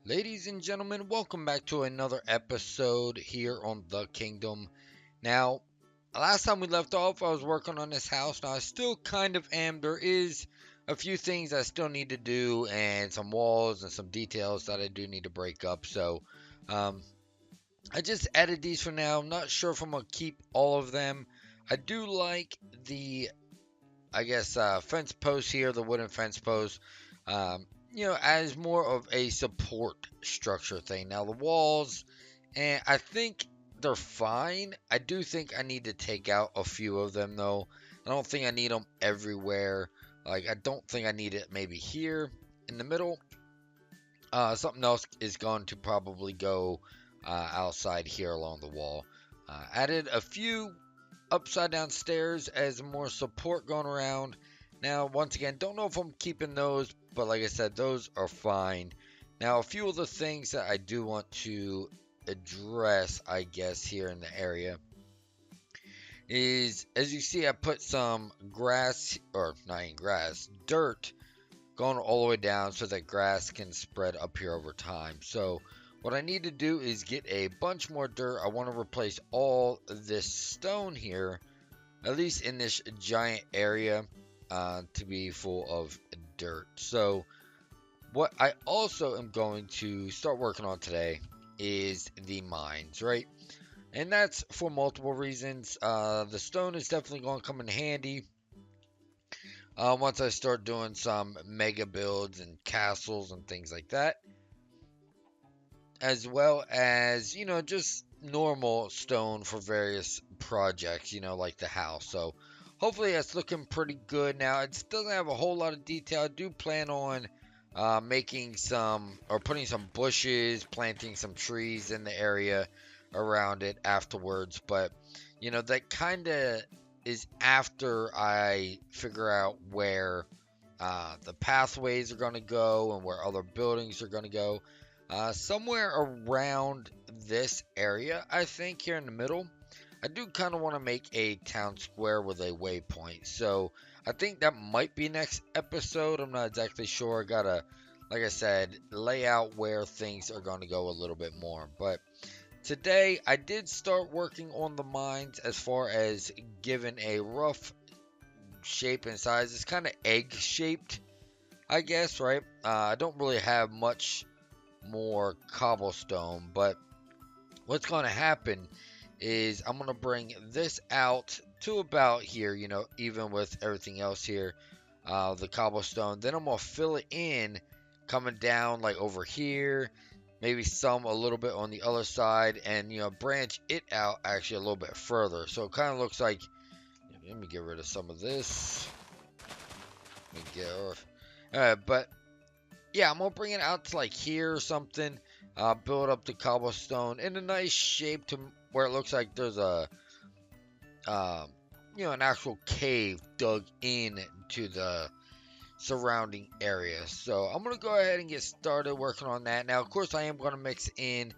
Ladies and gentlemen, welcome back to another episode here on The Kingdom. Now, last time we left off, I was working on this house. Now, I still kind of am. There is a few things I still need to do, and some walls and some details that I do need to break up. So, um, I just added these for now. I'm not sure if I'm going to keep all of them. I do like the fence post here, the wooden fence post, as more of a support structure thing. Now, the walls, and I think they're fine. I do think I need to take out a few of them, though. I don't think I need them everywhere. Like, I don't think I need it maybe here in the middle. Something else is going to probably go outside here along the wall. Added a few upside down stairs as more support going around. Now, once again, don't know if I'm keeping those, but like I said, those are fine. Now, a few of the things that I do want to address, I guess, here in the area is, as you see, I put some grass, or not even grass, dirt going all the way down so that grass can spread up here over time. So what I need to do is get a bunch more dirt. I want to replace all this stone here, at least in this giant area, to be full of dirt. So what I also am going to start working on today is the mines, right? And that's for multiple reasons. The stone is definitely going to come in handy once I start doing some mega builds and castles and things like that, as well as, just normal stone for various projects, like the house. So hopefully that's looking pretty good. Now, it doesn't have a whole lot of detail. I do plan on making some, or putting some bushes, planting some trees in the area around it afterwards. But, that kind of is after I figure out where the pathways are going to go and where other buildings are going to go. Somewhere around this area, I think, here in the middle, I do kind of want to make a town square with a waypoint. So I think that might be next episode. I'm not exactly sure. I gotta, like I said, lay out where things are going to go a little bit more. But today, I did start working on the mines as far as giving a rough shape and size. It's kind of egg shaped, I guess, right? I don't really have much more cobblestone, but what's going to happen is I'm going to bring this out to about here, even with everything else here, the cobblestone. Then I'm going to fill it in coming down like over here, maybe some a little bit on the other side, and, branch it out actually a little bit further. So it kind of looks like, let me get rid of some of this. Let me get, but yeah, I'm gonna bring it out to like here or something. Build up the cobblestone in a nice shape to where it looks like there's a, um, an actual cave dug in to the surrounding area. So I'm gonna go ahead and get started working on that. Now, of course, I am gonna mix in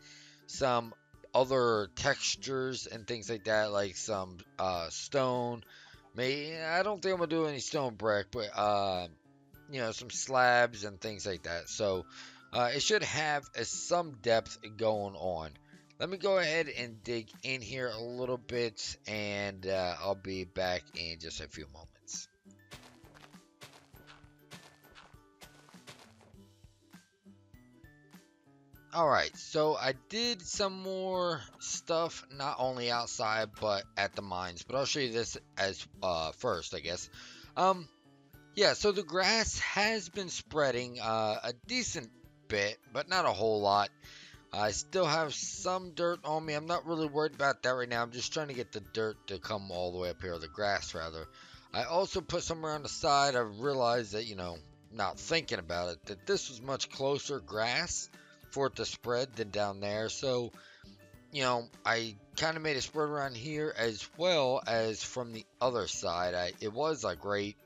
some other textures and things like that, like some stone. I don't think I'm gonna do any stone brick, but some slabs and things like that. So it should have some depth going on. Let me go ahead and dig in here a little bit, and I'll be back in just a few moments. Alright, so I did some more stuff, not only outside, but at the mines. But I'll show you this as first, I guess. Um, Yeah, so the grass has been spreading a decent bit, but not a whole lot. I still have some dirt on me. I'm not really worried about that right now. I'm just trying to get the dirt to come all the way up here, or the grass rather. I also put some around the side. I realized that, not thinking about it, that this was much closer grass for it to spread than down there. So, I kind of made it spread around here as well as from the other side. It was like right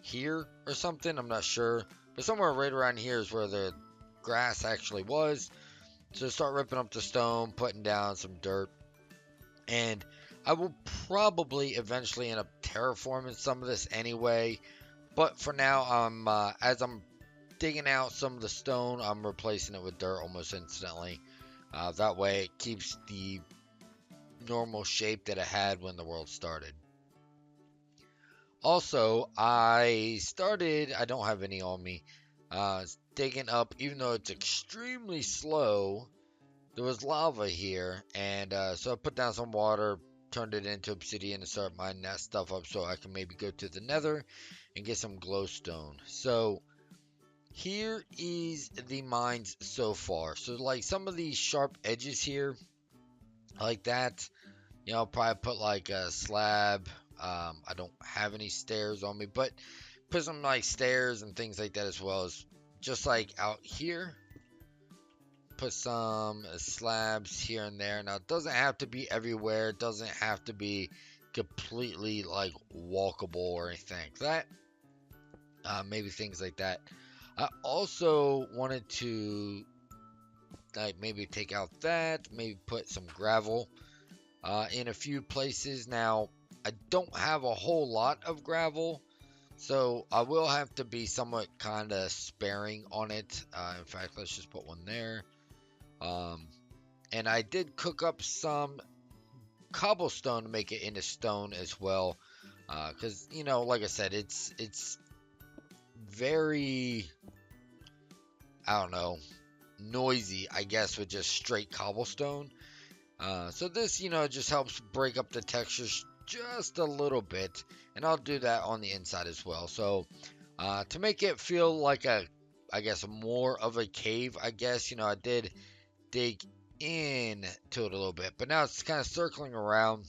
here or something. I'm not sure. But somewhere right around here is where the grass actually was. So start ripping up the stone, putting down some dirt. And I will probably eventually end up terraforming some of this anyway. But for now, as I'm digging out some of the stone, I'm replacing it with dirt almost instantly. That way it keeps the normal shape that it had when the world started. Also, I don't have any on me, digging up, even though it's extremely slow, there was lava here, and so I put down some water, turned it into obsidian, and started mining that stuff up so I can maybe go to the nether and get some glowstone. So here is the mines so far. So like some of these sharp edges here, like that, I'll probably put like a slab. I don't have any stairs on me, but put some like stairs and things like that as well as just like out here. Put some slabs here and there. Now, it doesn't have to be everywhere. It doesn't have to be completely like walkable or anything like that. Maybe things like that. I also wanted to like maybe take out that, maybe put some gravel in a few places. Now, I don't have a whole lot of gravel, so I will have to be somewhat kind of sparing on it. In fact, let's just put one there. And I did cook up some cobblestone to make it into stone as well. Because, like I said, it's very, I don't know, noisy, I guess, with just straight cobblestone. So this, just helps break up the textures just a little bit. And I'll do that on the inside as well. So to make it feel like I guess, more of a cave, I guess, I did dig in to it a little bit, but now it's kind of circling around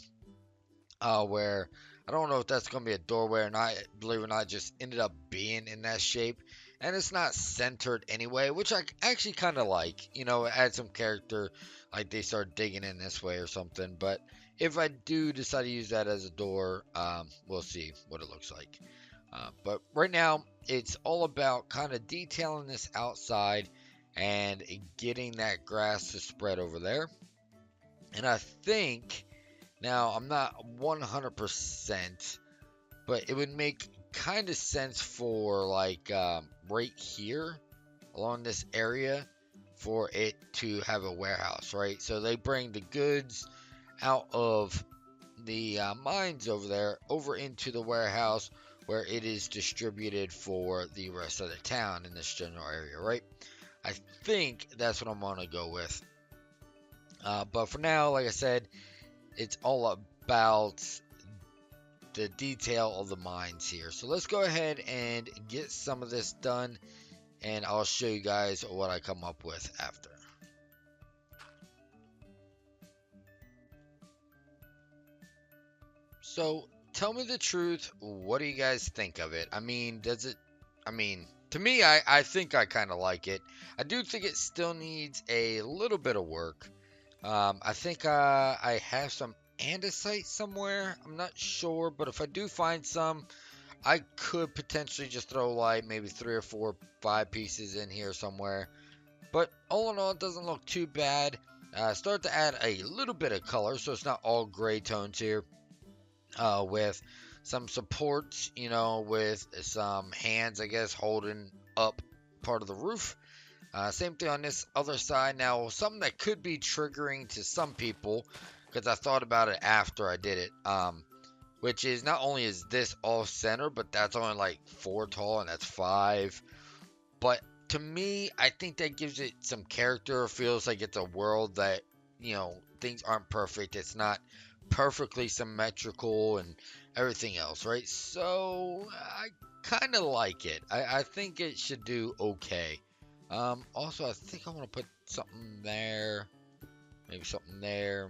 where I don't know if that's going to be a doorway or not. Believe it or not, it just ended up being in that shape, and it's not centered anyway, which I actually kind of like. It adds some character, like they start digging in this way or something. But if I do decide to use that as a door, we'll see what it looks like. But right now, it's all about kind of detailing this outside and getting that grass to spread over there. And I think, now I'm not 100%, but it would make kind of sense for like right here along this area for it to have a warehouse, right? So they bring the goods out of the mines over there over into the warehouse where it is distributed for the rest of the town in this general area, right? I think that's what I'm going to go with. But for now, like I said, it's all about the detail of the mines here. So let's go ahead and get some of this done, and I'll show you guys what I come up with after. So tell me the truth. What do you guys think of it? To me, I think I kind of like it. I do think it still needs a little bit of work. I think I have some andesite somewhere. I'm not sure, but if I do find some, I could potentially just throw like maybe 3 or 4, 5 pieces in here somewhere. But all in all, it doesn't look too bad. Start to add a little bit of color, so it's not all gray tones here. With some supports, with some hands, I guess, holding up part of the roof. Same thing on this other side. Now, something that could be triggering to some people, because I thought about it after I did it, which is not only is this all center, but that's only like 4 tall, and that's 5. But to me, I think that gives it some character. It feels like it's a world that, things aren't perfect. It's not perfectly symmetrical and everything else, right? So I kind of like it. I think it should do okay. Also, I think I want to put something there, maybe something there.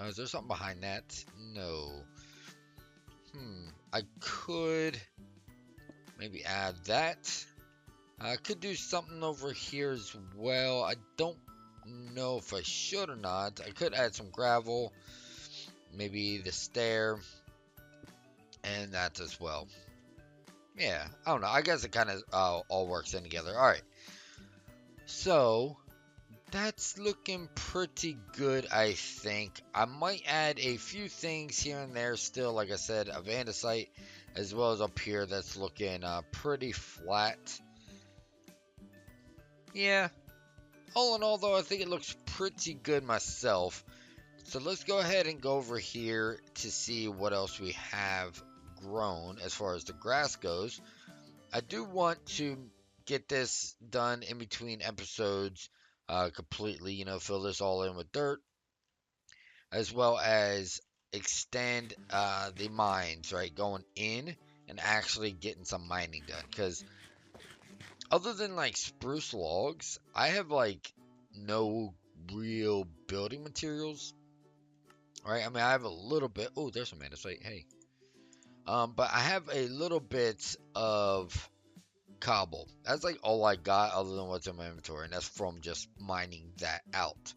Is there something behind that? No. I could maybe add that. I could do something over here as well. I don't know if I should or not. I could add some gravel, maybe the stair, and that as well. Yeah, I don't know. I guess it kind of all works in together. All right. So that's looking pretty good, I think. I might add a few things here and there still, like I said, of andesite, as well as up here that's looking pretty flat. Yeah, all in all though, I think it looks pretty good myself. So let's go ahead and go over here to see what else we have grown as far as the grass goes. I do want to get this done in between episodes completely, fill this all in with dirt, as well as extend the mines, right? Going in and actually getting some mining done. Because other than like spruce logs, I have like no real building materials, right? I mean, I have a little bit. Oh, there's some andesite. Hey. But I have a little bit of cobble. That's like all I got other than what's in my inventory, and that's from just mining that out,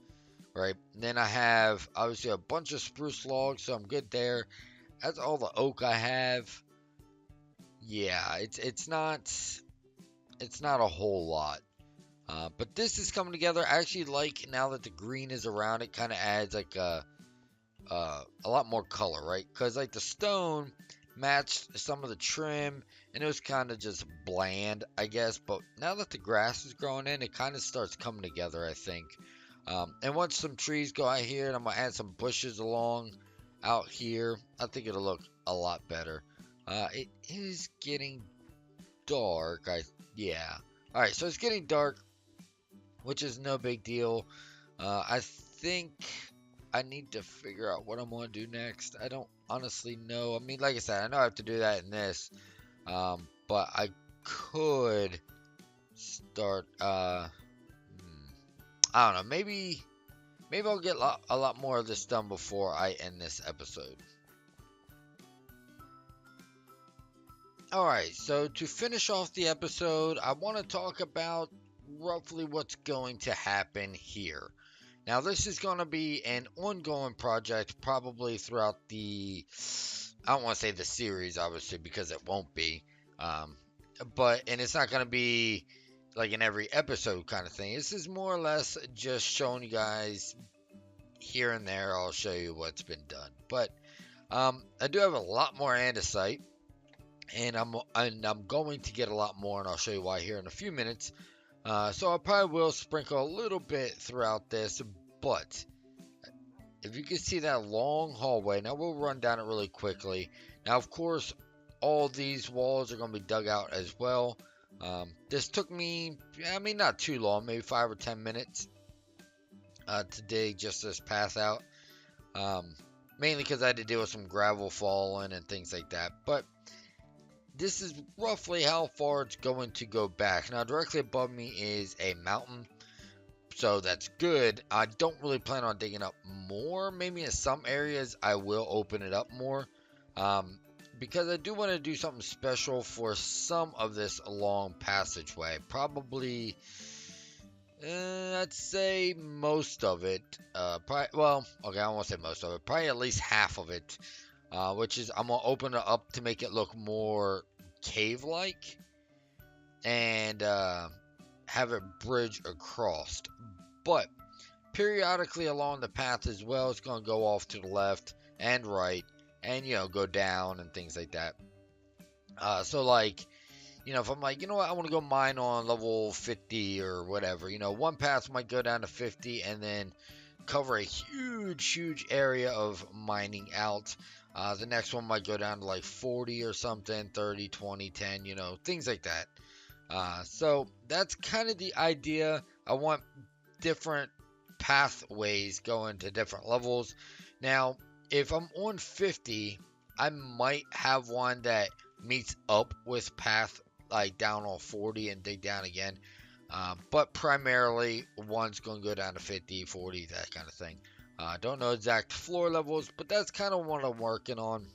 right? And then I have obviously a bunch of spruce logs, so I'm good there. That's all the oak I have. Yeah, it's not a whole lot. But this is coming together. I actually like now that the green is around. It kind of adds like a lot more color, right? Because like the stone matched some of the trim, and it was kind of just bland, I guess. But now that the grass is growing in, it kind of starts coming together, I think. And once some trees go out here, and I'm gonna add some bushes along out here, I think it'll look a lot better. It is getting dark. Yeah. All right, so it's getting dark, which is no big deal. I think I need to figure out what I'm gonna do next. I don't honestly know. I mean, like I said, I know I have to do that in this, but I could start. I don't know. Maybe I'll get a lot more of this done before I end this episode. All right. So to finish off the episode, I want to talk about roughly what's going to happen here. Now, this is going to be an ongoing project probably throughout I don't want to say the series, obviously, because it won't be. Um, and it's not going to be like in every episode kind of thing. This is more or less just showing you guys here and there. I'll show you what's been done. But I do have a lot more andesite, and I'm going to get a lot more, and I'll show you why here in a few minutes. So I probably will sprinkle a little bit throughout this, but if you can see that long hallway, now we'll run down it really quickly. Now, of course, all these walls are going to be dug out as well. This took me, I mean, not too long, maybe 5 or 10 minutes to dig just this path out. Mainly because I had to deal with some gravel falling and things like that. But this is roughly how far it's going to go back. Now, directly above me is a mountain, so that's good. I don't really plan on digging up more. Maybe in some areas I will open it up more, um, because I do want to do something special for some of this long passageway. Probably, I'd say most of it. Well, okay, I won't say most of it. Probably at least half of it, which is I'm gonna open it up to make it look more cave-like and have it bridge across. But periodically along the path as well, it's going to go off to the left and right and, go down and things like that. So, like, if I'm like, what, I want to go mine on level 50 or whatever, one path might go down to 50 and then cover a huge, huge area of mining out. The next one might go down to like 40 or something, 30, 20, 10, things like that. So that's kind of the idea. I want different pathways going to different levels. Now, if I'm on 50, I might have one that meets up with path like down on 40 and dig down again. But primarily, one's going to go down to 50, 40, that kind of thing. Don't know exact floor levels, but that's kind of what I'm working on.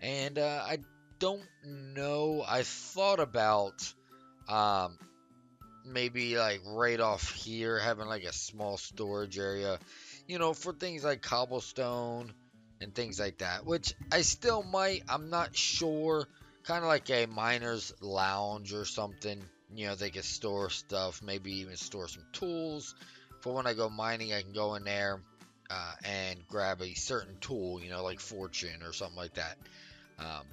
And I don't know. I thought about um, maybe like right off here having like a small storage area, for things like cobblestone and things like that, which I still might. I'm not sure. Kind of like a miner's lounge or something. They can store stuff, maybe even store some tools. For when I go mining, I can go in there and grab a certain tool, like fortune or something like that. Um,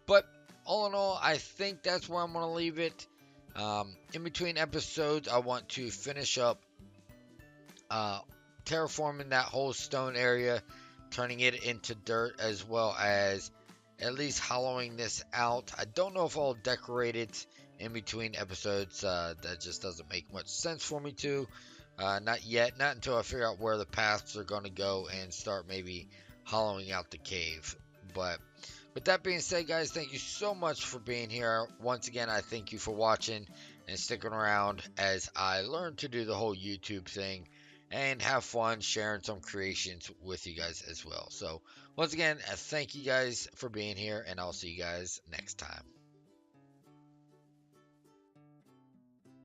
but all in all, I think that's where I'm going to leave it. In between episodes, I want to finish up uh, terraforming that whole stone area, turning it into dirt, as well as at least hollowing this out. I don't know if I'll decorate it in between episodes. That just doesn't make much sense for me to. Not yet. Not until I figure out where the paths are going to go and start maybe hollowing out the cave. But with that being said, guys, thank you so much for being here. Once again, I thank you for watching and sticking around as I learn to do the whole YouTube thing and have fun sharing some creations with you guys as well. So, once again, thank you guys for being here, and I'll see you guys next time.